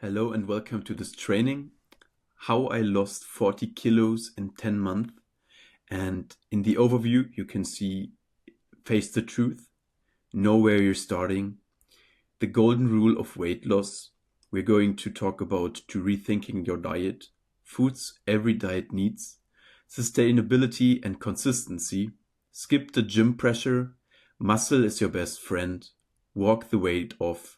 Hello and welcome to this training, how I lost 40 kilos in 10 months. And in the overview, you can see face the truth, know where you're starting, the golden rule of weight loss. We're going to talk about to rethinking your diet, foods every diet needs, sustainability and consistency, skip the gym pressure, muscle is your best friend, walk the weight off,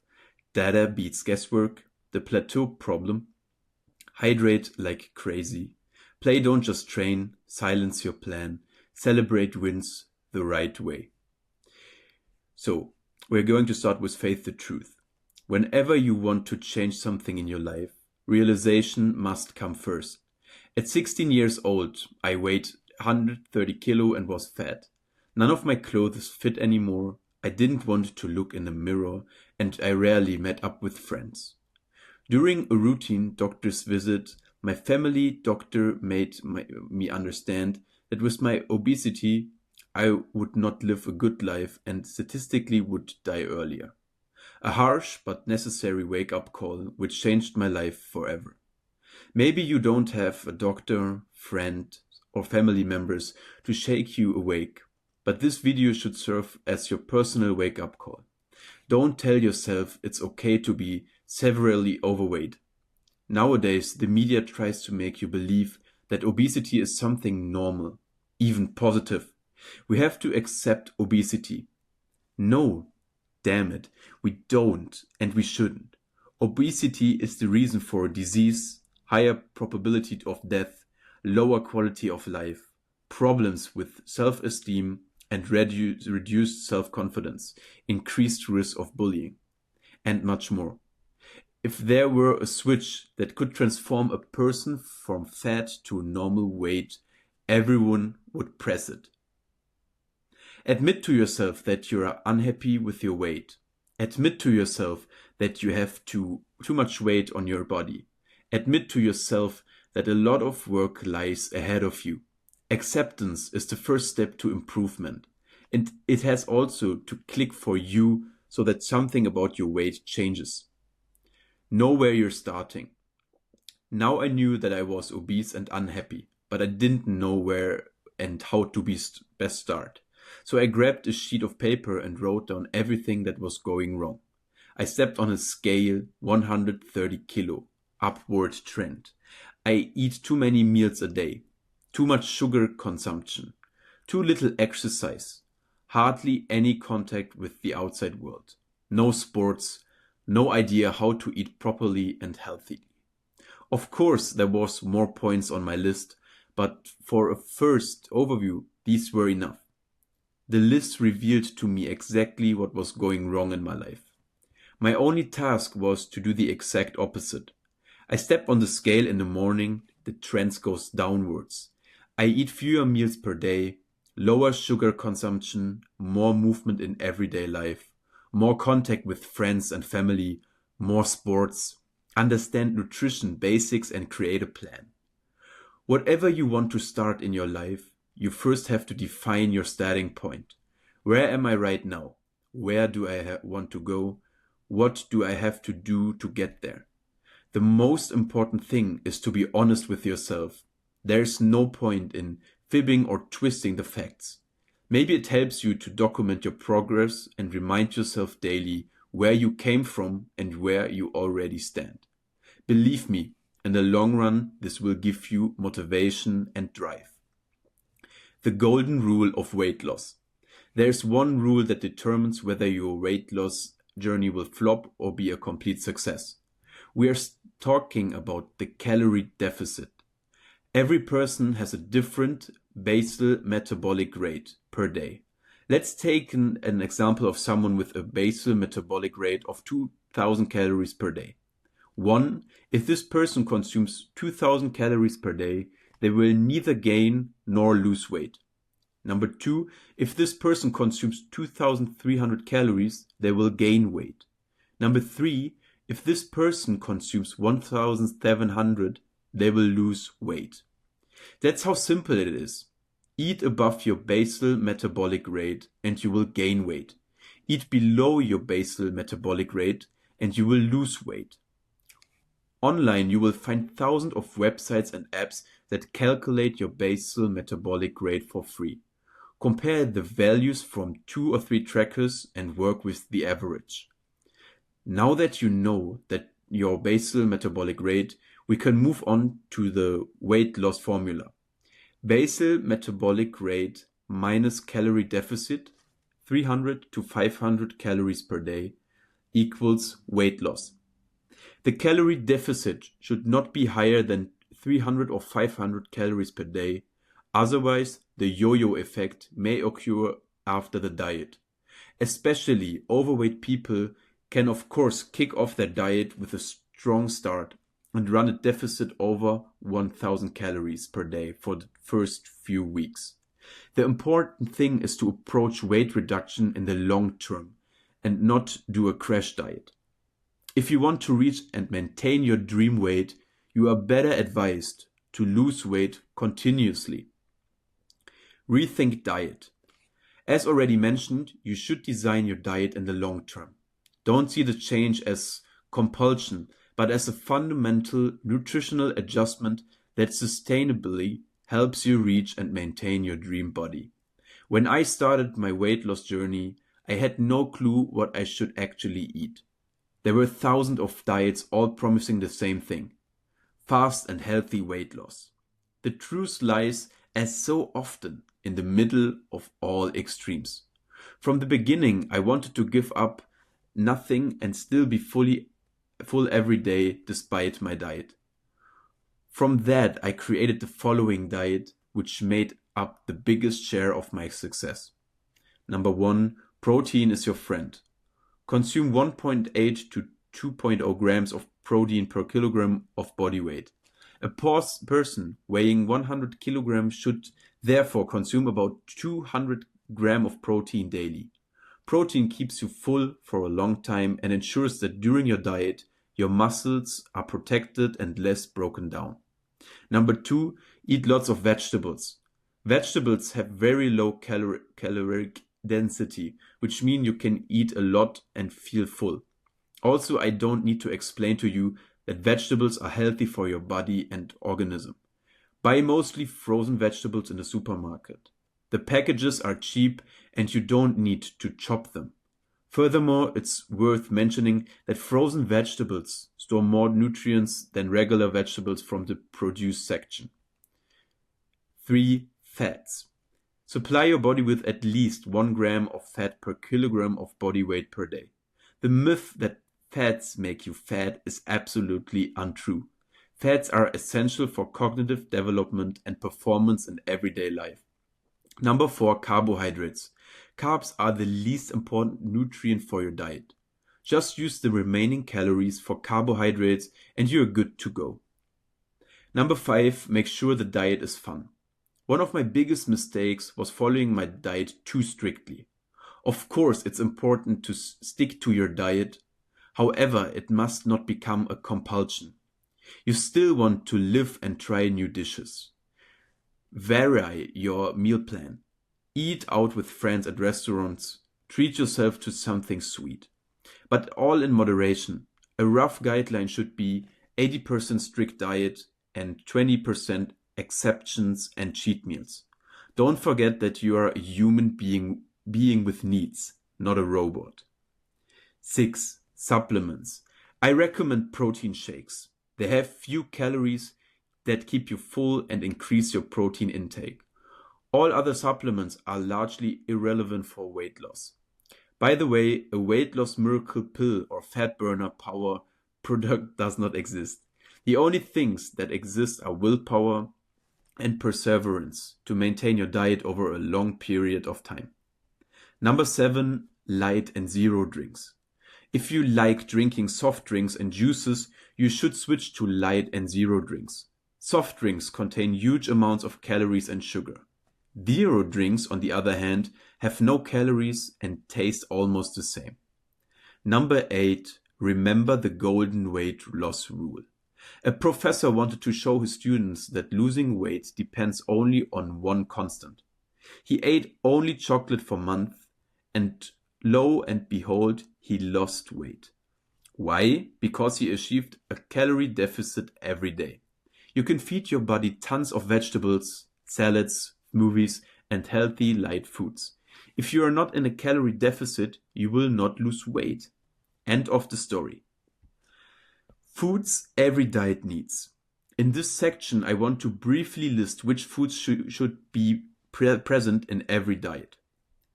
data beats guesswork, the plateau problem, hydrate like crazy, play don't just train, silence your plan, celebrate wins the right way. So we're going to start with face the truth. Whenever you want to change something in your life, realization must come first. At 16 years old, I weighed 130 kilo and was fat. None of my clothes fit anymore. I didn't want to look in the mirror and I rarely met up with friends. During a routine doctor's visit, my family doctor made me understand that with my obesity, I would not live a good life and statistically would die earlier. A harsh but necessary wake-up call which changed my life forever. Maybe you don't have a doctor, friend, or family members to shake you awake, but this video should serve as your personal wake-up call. Don't tell yourself it's okay to be severely overweight. Nowadays, the media tries to make you believe that obesity is something normal, even positive. We have to accept obesity. No, damn it, we don't and we shouldn't. Obesity is the reason for disease, higher probability of death, lower quality of life, problems with self-esteem, and reduced self-confidence, increased risk of bullying, and much more. If there were a switch that could transform a person from fat to normal weight, everyone would press it. Admit to yourself that you are unhappy with your weight. Admit to yourself that you have too much weight on your body. Admit to yourself that a lot of work lies ahead of you. Acceptance is the first step to improvement, and it has also to click for you so that something about your weight changes. Know where you're starting. Now I knew that I was obese and unhappy, but I didn't know where and how to best start. So I grabbed a sheet of paper and wrote down everything that was going wrong. I stepped on a scale, 130 kilo, upward trend. I eat too many meals a day. Too much sugar consumption, too little exercise, hardly any contact with the outside world, no sports, no idea how to eat properly and healthily. Of course, there was more points on my list, but for a first overview, these were enough. The list revealed to me exactly what was going wrong in my life. My only task was to do the exact opposite. I step on the scale in the morning, the trend goes downwards. I eat fewer meals per day, lower sugar consumption, more movement in everyday life, more contact with friends and family, more sports, understand nutrition basics and create a plan. Whatever you want to start in your life, you first have to define your starting point. Where am I right now? Where do I want to go? What do I have to do to get there? The most important thing is to be honest with yourself. There's no point in fibbing or twisting the facts. Maybe it helps you to document your progress and remind yourself daily where you came from and where you already stand. Believe me, in the long run, this will give you motivation and drive. The golden rule of weight loss. There's one rule that determines whether your weight loss journey will flop or be a complete success. We are talking about the calorie deficit. Every person has a different basal metabolic rate per day. Let's take an example of someone with a basal metabolic rate of 2000 calories per day. 1. If this person consumes 2000 calories per day, they will neither gain nor lose weight. Number 2. If this person consumes 2300 calories, they will gain weight. Number 3. If this person consumes 1700, they will lose weight. That's how simple it is. Eat above your basal metabolic rate and you will gain weight. Eat below your basal metabolic rate and you will lose weight. Online, you will find thousands of websites and apps that calculate your basal metabolic rate for free. Compare the values from 2 or 3 trackers and work with the average. Now that you know that your basal metabolic rate, we can move on to the weight loss formula. Basal metabolic rate minus calorie deficit, 300 to 500 calories per day, equals weight loss. The calorie deficit should not be higher than 300 or 500 calories per day, otherwise the yo-yo effect may occur after the diet. Especially overweight people can of course kick off their diet with a strong start and run a deficit over 1000 calories per day for the first few weeks. The important thing is to approach weight reduction in the long term and not do a crash diet. If you want to reach and maintain your dream weight, you are better advised to lose weight continuously. Rethink diet. As already mentioned, you should design your diet in the long term. Don't see the change as compulsion, but as a fundamental nutritional adjustment that sustainably helps you reach and maintain your dream body. When I started my weight loss journey, I had no clue what I should actually eat. There were thousands of diets all promising the same thing: fast and healthy weight loss. The truth lies, as so often, in the middle of all extremes. From the beginning, I wanted to give up nothing and still be full every day despite my diet. From that, I created the following diet, which made up the biggest share of my success. Number 1, protein is your friend. Consume 1.8 to 2.0 grams of protein per kilogram of body weight. A person weighing 100 kilograms should therefore consume about 200 grams of protein daily. Protein keeps you full for a long time and ensures that during your diet, your muscles are protected and less broken down. Number 2, eat lots of vegetables. Vegetables have very low caloric density, which means you can eat a lot and feel full. Also, I don't need to explain to you that vegetables are healthy for your body and organism. Buy mostly frozen vegetables in the supermarket. The packages are cheap and you don't need to chop them. Furthermore, it's worth mentioning that frozen vegetables store more nutrients than regular vegetables from the produce section. 3, fats. Supply your body with at least 1 gram of fat per kilogram of body weight per day. The myth that fats make you fat is absolutely untrue. Fats are essential for cognitive development and performance in everyday life. Number 4, carbohydrates. Carbs are the least important nutrient for your diet. Just use the remaining calories for carbohydrates and you're good to go. Number 5, make sure the diet is fun. One of my biggest mistakes was following my diet too strictly. Of course, it's important to stick to your diet. However, it must not become a compulsion. You still want to live and try new dishes. Vary your meal plan. Eat out with friends at restaurants. Treat yourself to something sweet. But all in moderation. A rough guideline should be 80% strict diet and 20% exceptions and cheat meals. Don't forget that you are a human being with needs, not a robot. 6, supplements. I recommend protein shakes. They have few calories that keep you full and increase your protein intake. All other supplements are largely irrelevant for weight loss. By the way, a weight loss miracle pill or fat burner power product does not exist. The only things that exist are willpower and perseverance to maintain your diet over a long period of time. Number 7, light and zero drinks. If you like drinking soft drinks and juices, you should switch to light and zero drinks. Soft drinks contain huge amounts of calories and sugar. Zero drinks, on the other hand, have no calories and taste almost the same. Number 8, remember the golden weight loss rule. A professor wanted to show his students that losing weight depends only on one constant. He ate only chocolate for months, and lo and behold, he lost weight. Why? Because he achieved a calorie deficit every day. You can feed your body tons of vegetables, salads, smoothies, and healthy light foods. If you are not in a calorie deficit, you will not lose weight. End of the story. Foods every diet needs. In this section, I want to briefly list which foods should be present in every diet.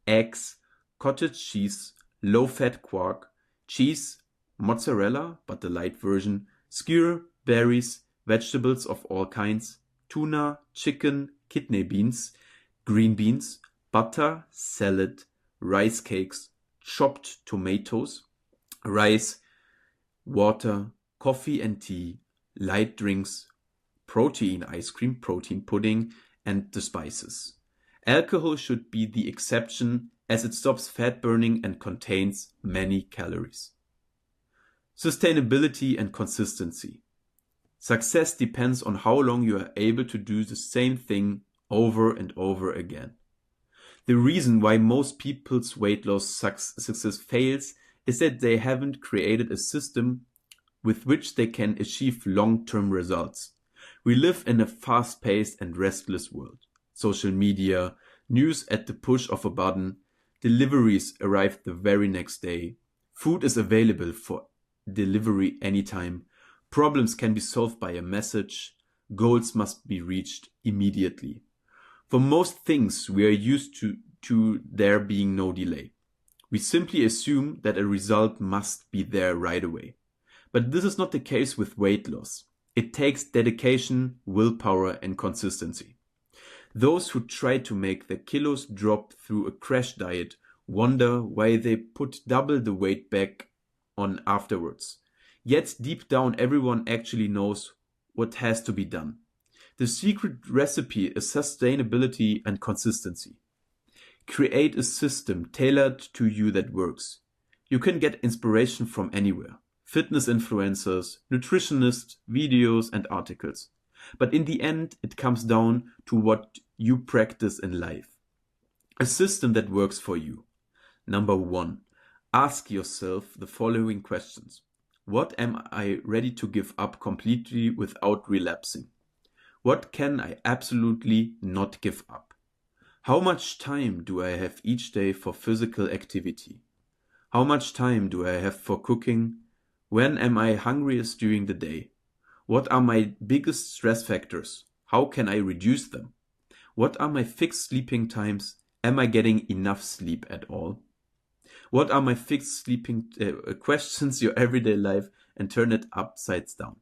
Eggs, cottage cheese, low-fat quark, cheese, mozzarella, but the light version, skyr, berries, vegetables of all kinds, tuna, chicken, kidney beans, green beans, butter, salad, rice cakes, chopped tomatoes, rice, water, coffee and tea, light drinks, protein ice cream, protein pudding, and the spices. Alcohol should be the exception as it stops fat burning and contains many calories. Sustainability and consistency. Success depends on how long you are able to do the same thing over and over again. The reason why most people's weight loss success fails is that they haven't created a system with which they can achieve long-term results. We live in a fast-paced and restless world. Social media, news at the push of a button, deliveries arrive the very next day, food is available for delivery anytime, problems can be solved by a message, goals must be reached immediately. For most things, we are used to there being no delay. We simply assume that a result must be there right away. But this is not the case with weight loss. It takes dedication, willpower, and consistency. Those who try to make their kilos drop through a crash diet wonder why they put double the weight back on afterwards. Yet deep down everyone actually knows what has to be done. The secret recipe is sustainability and consistency. Create a system tailored to you that works. You can get inspiration from anywhere. Fitness influencers, nutritionists, videos and articles. But in the end, it comes down to what you practice in life. A system that works for you. Number 1. Ask yourself the following questions. What am I ready to give up completely without relapsing? What can I absolutely not give up? How much time do I have each day for physical activity? How much time do I have for cooking? When am I hungriest during the day? What are my biggest stress factors? How can I reduce them? What are my fixed sleeping times? Am I getting enough sleep at all? What are my fixed sleeping questions your everyday life and turn it upside down?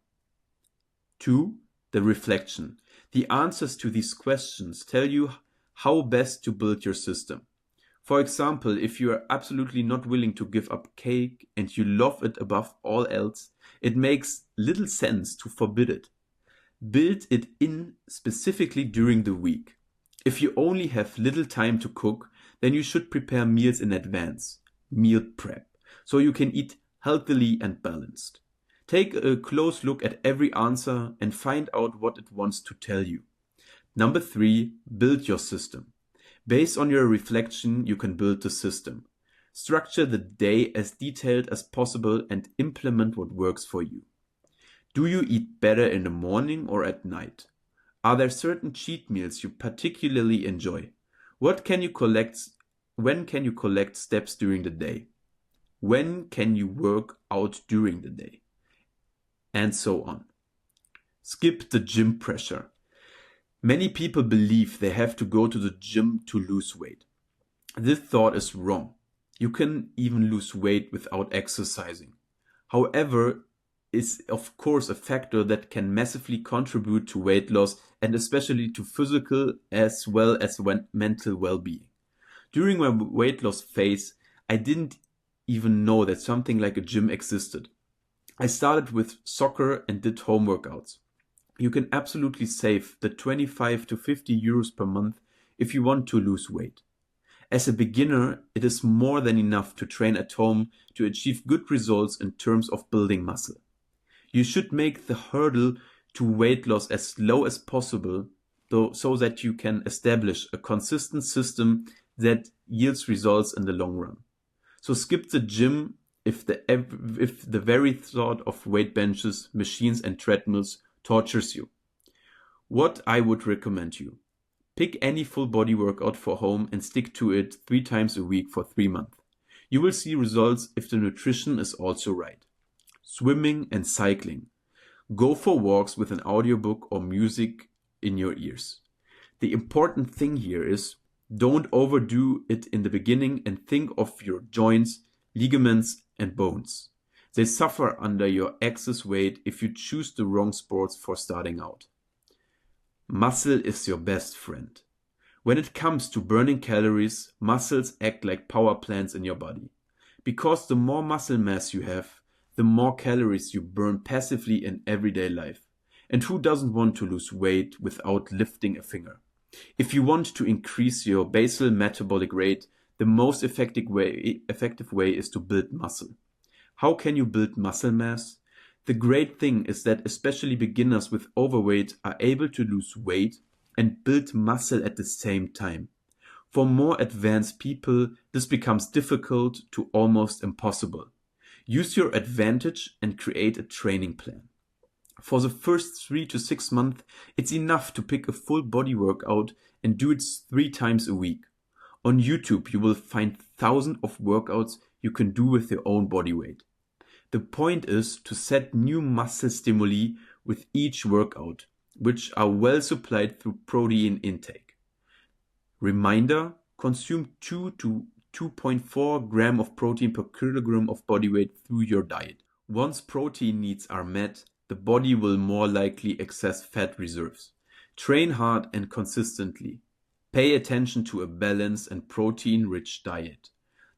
2. The reflection. The answers to these questions tell you how best to build your system. For example, if you are absolutely not willing to give up cake and you love it above all else, it makes little sense to forbid it. Build it in specifically during the week. If you only have little time to cook, then you should prepare meals in advance, meal prep, so you can eat healthily and balanced. Take a close look at every answer and find out what it wants to tell you. Number 3, build your system. Based on your reflection, you can build the system. Structure the day as detailed as possible and implement what works for you. Do you eat better in the morning or at night? Are there certain cheat meals you particularly enjoy? When can you collect steps during the day? When can you work out during the day? And so on. Skip the gym pressure. Many people believe they have to go to the gym to lose weight. This thought is wrong. You can even lose weight without exercising. However, is of course a factor that can massively contribute to weight loss and especially to physical as well as mental well-being. During my weight loss phase, I didn't even know that something like a gym existed. I started with soccer and did home workouts. You can absolutely save the 25 to 50 euros per month if you want to lose weight. As a beginner, it is more than enough to train at home to achieve good results in terms of building muscle. You should make the hurdle to weight loss as low as possible, so that you can establish a consistent system that yields results in the long run. So skip the gym if the very thought of weight benches, machines and treadmills tortures you. What I would recommend you. Pick any full body workout for home and stick to it 3 times a week for 3 months. You will see results if the nutrition is also right. Swimming and cycling. Go for walks with an audiobook or music in your ears. The important thing here is don't overdo it in the beginning and think of your joints, ligaments and bones. They suffer under your excess weight if you choose the wrong sports for starting out. Muscle is your best friend. When it comes to burning calories, muscles act like power plants in your body. Because the more muscle mass you have, the more calories you burn passively in everyday life. And who doesn't want to lose weight without lifting a finger? If you want to increase your basal metabolic rate, the most effective way is to build muscle. How can you build muscle mass? The great thing is that especially beginners with overweight are able to lose weight and build muscle at the same time. For more advanced people, this becomes difficult to almost impossible. Use your advantage and create a training plan. For the first 3 to 6 months, it's enough to pick a full body workout and do it 3 times a week. On YouTube, you will find thousands of workouts you can do with your own body weight. The point is to set new muscle stimuli with each workout, which are well supplied through protein intake. Reminder, consume 2 to 2.4 gram of protein per kilogram of body weight through your diet. Once protein needs are met, the body will more likely access fat reserves. Train hard and consistently. Pay attention to a balanced and protein-rich diet.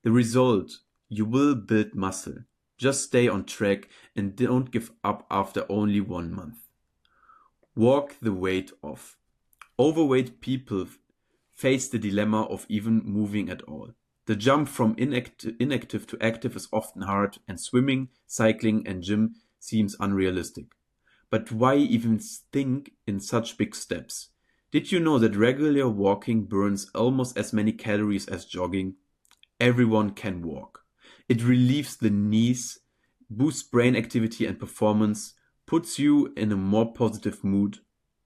The result, you will build muscle. Just stay on track and don't give up after only 1 month. Walk the weight off. Overweight people face the dilemma of even moving at all. The jump from inactive to active is often hard, and swimming, cycling and gym seems unrealistic. But why even think in such big steps? Did you know that regular walking burns almost as many calories as jogging? Everyone can walk. It relieves the knees, boosts brain activity and performance, puts you in a more positive mood,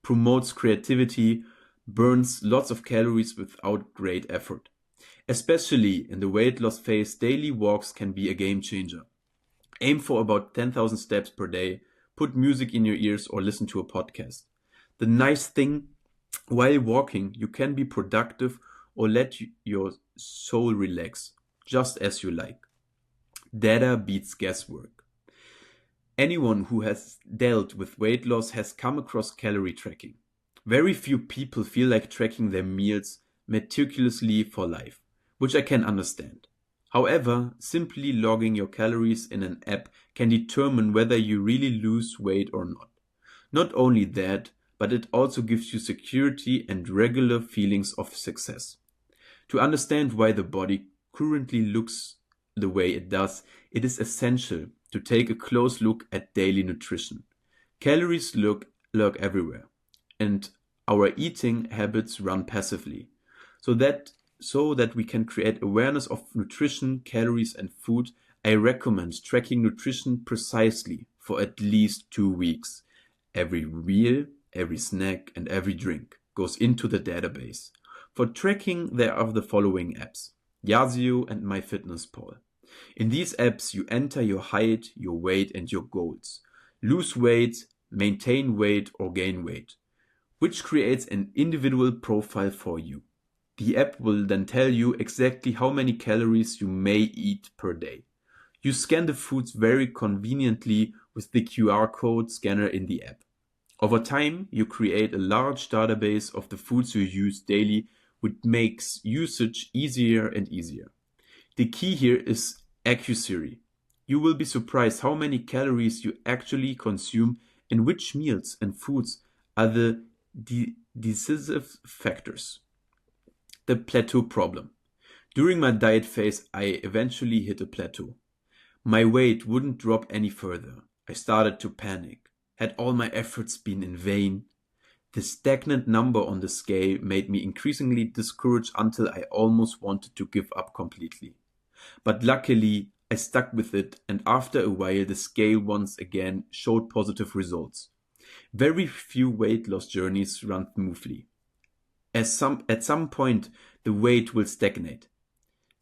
promotes creativity, burns lots of calories without great effort. Especially in the weight loss phase, daily walks can be a game changer. Aim for about 10,000 steps per day, put music in your ears or listen to a podcast. The nice thing, while walking, you can be productive or let your soul relax, just as you like. Data beats guesswork. Anyone who has dealt with weight loss has come across calorie tracking. Very few people feel like tracking their meals meticulously for life, which I can understand. However, simply logging your calories in an app can determine whether you really lose weight or not. Not only that, but it also gives you security and regular feelings of success. To understand why the body currently looks the way it does, it is essential to take a close look at daily nutrition. Calories lurk everywhere, and our eating habits run passively. So that we can create awareness of nutrition, calories and food, I recommend tracking nutrition precisely for at least 2 weeks. Every meal, every snack and every drink goes into the database. For tracking, there are the following apps: Yazoo and MyFitnessPal. In these apps, you enter your height, your weight and your goals. Lose weight, maintain weight or gain weight, which creates an individual profile for you. The app will then tell you exactly how many calories you may eat per day. You scan the foods very conveniently with the QR code scanner in the app. Over time, you create a large database of the foods you use daily, which makes usage easier and easier. The key here is accuracy. You will be surprised how many calories you actually consume and which meals and foods are the decisive factors. The plateau problem. During my diet phase, I eventually hit a plateau. My weight wouldn't drop any further. I started to panic. Had all my efforts been in vain? The stagnant number on the scale made me increasingly discouraged until I almost wanted to give up completely. But luckily, I stuck with it, and after a while, the scale once again showed positive results. Very few weight loss journeys run smoothly. At some point, the weight will stagnate.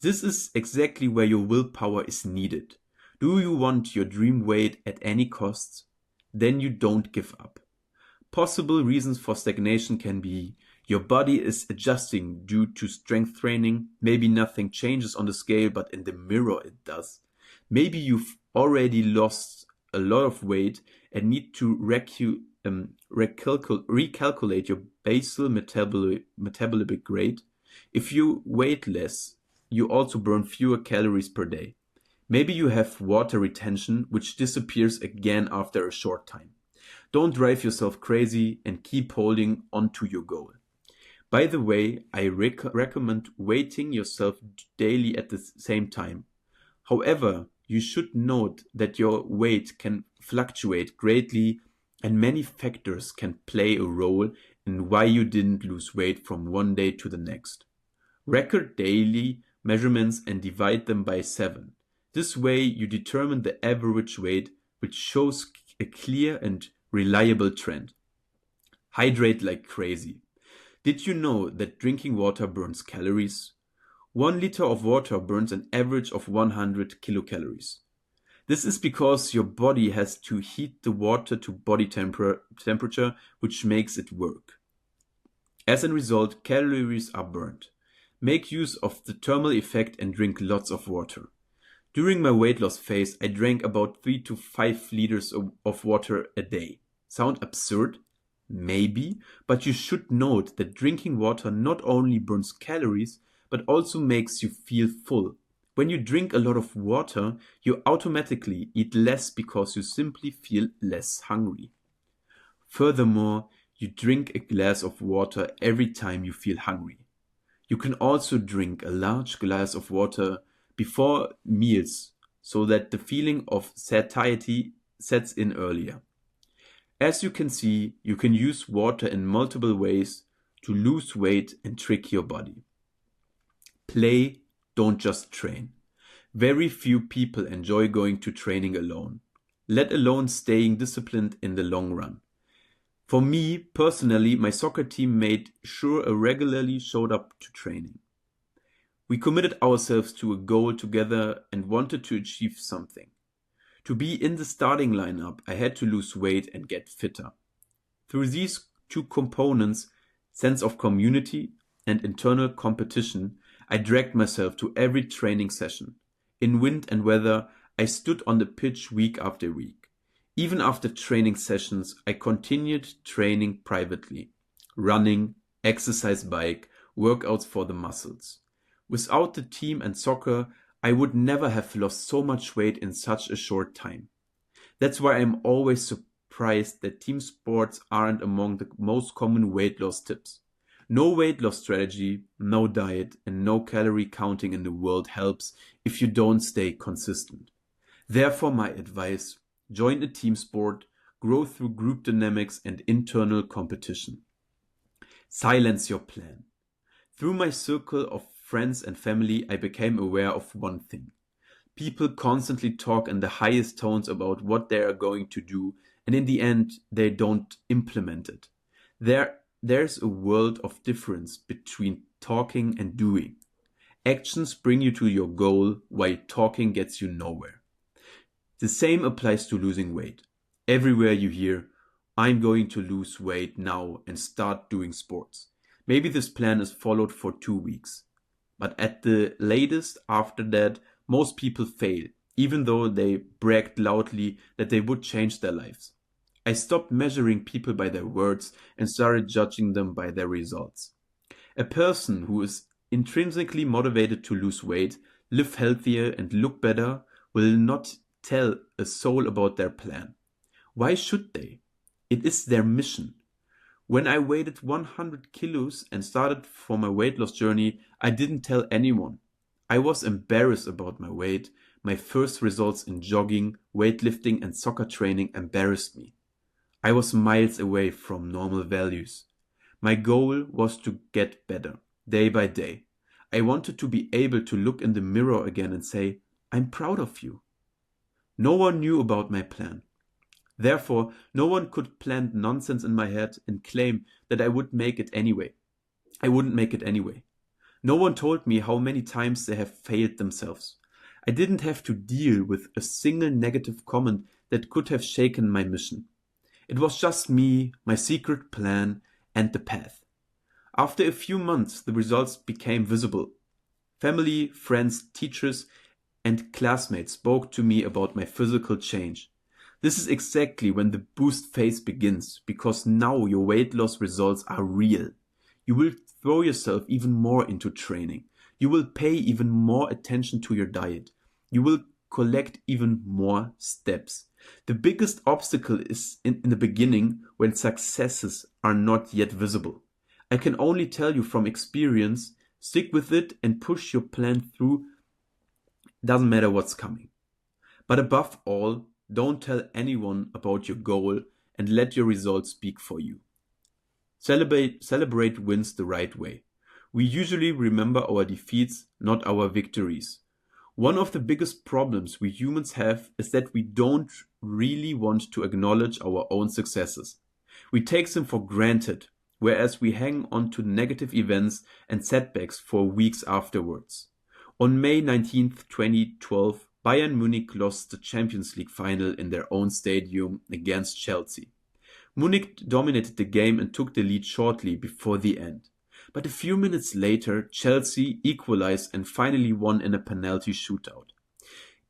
This is exactly where your willpower is needed. Do you want your dream weight at any cost? Then you don't give up. Possible reasons for stagnation can be your body is adjusting due to strength training. Maybe nothing changes on the scale, but in the mirror it does. Maybe you've already lost a lot of weight and need to recalculate your basal metabolic rate. If you weight less, you also burn fewer calories per day. Maybe you have water retention, which disappears again after a short time. Don't drive yourself crazy and keep holding on to your goal. By the way, I recommend weighting yourself daily at the same time. However, you should note that your weight can fluctuate greatly and many factors can play a role in why you didn't lose weight from one day to the next. Record daily measurements and divide them by 7. This way you determine the average weight, which shows a clear and reliable trend. Hydrate like crazy. Did you know that drinking water burns calories? 1 liter of water burns an average of 100 kilocalories. This is because your body has to heat the water to body temperature, which makes it work. As a result, calories are burned. Make use of the thermal effect and drink lots of water. During my weight loss phase, I drank about 3 to 5 liters of water a day. Sound absurd? Maybe, but you should note that drinking water not only burns calories, but also makes you feel full. When you drink a lot of water, you automatically eat less because you simply feel less hungry. Furthermore, you drink a glass of water every time you feel hungry. You can also drink a large glass of water before meals so that the feeling of satiety sets in earlier. As you can see, you can use water in multiple ways to lose weight and trick your body. Play, don't just train. Very few people enjoy going to training alone, let alone staying disciplined in the long run. For me, personally, my soccer team made sure I regularly showed up to training. We committed ourselves to a goal together and wanted to achieve something. To be in the starting lineup, I had to lose weight and get fitter. Through these two components, sense of community and internal competition, I dragged myself to every training session. In wind and weather, I stood on the pitch week after week. Even after training sessions, I continued training privately. Running, exercise bike, workouts for the muscles. Without the team and soccer, I would never have lost so much weight in such a short time. That's why I'm always surprised that team sports aren't among the most common weight loss tips. No weight loss strategy, no diet, and no calorie counting in the world helps if you don't stay consistent. Therefore, my advice, join a team sport, grow through group dynamics and internal competition. Silence your plan. Through my circle of friends and family, I became aware of one thing. People constantly talk in the highest tones about what they are going to do, and in the end, they don't implement it. There's a world of difference between talking and doing. Actions bring you to your goal, while talking gets you nowhere. The same applies to losing weight. Everywhere you hear, I'm going to lose weight now and start doing sports. Maybe this plan is followed for 2 weeks. But at the latest after that, most people fail, even though they bragged loudly that they would change their lives. I stopped measuring people by their words and started judging them by their results. A person who is intrinsically motivated to lose weight, live healthier and look better will not tell a soul about their plan. Why should they? It is their mission. When I weighed 100 kilos and started for my weight loss journey, I didn't tell anyone. I was embarrassed about my weight. My first results in jogging, weightlifting and soccer training embarrassed me. I was miles away from normal values. My goal was to get better, day by day. I wanted to be able to look in the mirror again and say, I'm proud of you. No one knew about my plan. Therefore, no one could plant nonsense in my head and claim that I would make it anyway. I wouldn't make it anyway. No one told me how many times they have failed themselves. I didn't have to deal with a single negative comment that could have shaken my mission. It was just me, my secret plan, and the path. After a few months, the results became visible. Family, friends, teachers, and classmates spoke to me about my physical change. This is exactly when the boost phase begins, because now your weight loss results are real. You will throw yourself even more into training. You will pay even more attention to your diet. You will collect even more steps. The biggest obstacle is in the beginning when successes are not yet visible. I can only tell you from experience, stick with it and push your plan through. Doesn't matter what's coming. But above all, don't tell anyone about your goal and let your results speak for you. Celebrate wins the right way. We usually remember our defeats, not our victories. One of the biggest problems we humans have is that we don't really want to acknowledge our own successes. We take them for granted, whereas we hang on to negative events and setbacks for weeks afterwards. On May 19th, 2012, Bayern Munich lost the Champions League final in their own stadium against Chelsea. Munich dominated the game and took the lead shortly before the end. But a few minutes later, Chelsea equalized and finally won in a penalty shootout.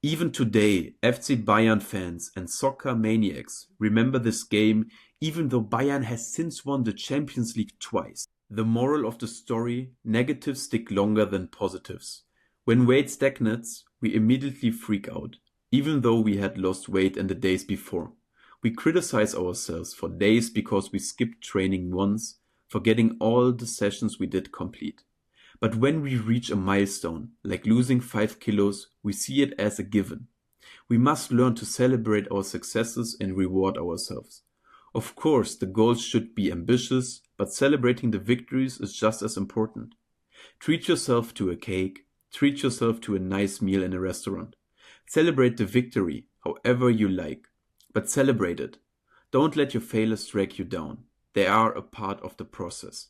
Even today, FC Bayern fans and soccer maniacs remember this game, even though Bayern has since won the Champions League twice. The moral of the story: negatives stick longer than positives. When weight stagnates, we immediately freak out, even though we had lost weight in the days before. We criticize ourselves for days because we skipped training once, forgetting all the sessions we did complete. But when we reach a milestone, like losing 5 kilos, we see it as a given. We must learn to celebrate our successes and reward ourselves. Of course, the goals should be ambitious, but celebrating the victories is just as important. Treat yourself to a cake, treat yourself to a nice meal in a restaurant. Celebrate the victory, however you like, but celebrate it. Don't let your failures drag you down. They are a part of the process.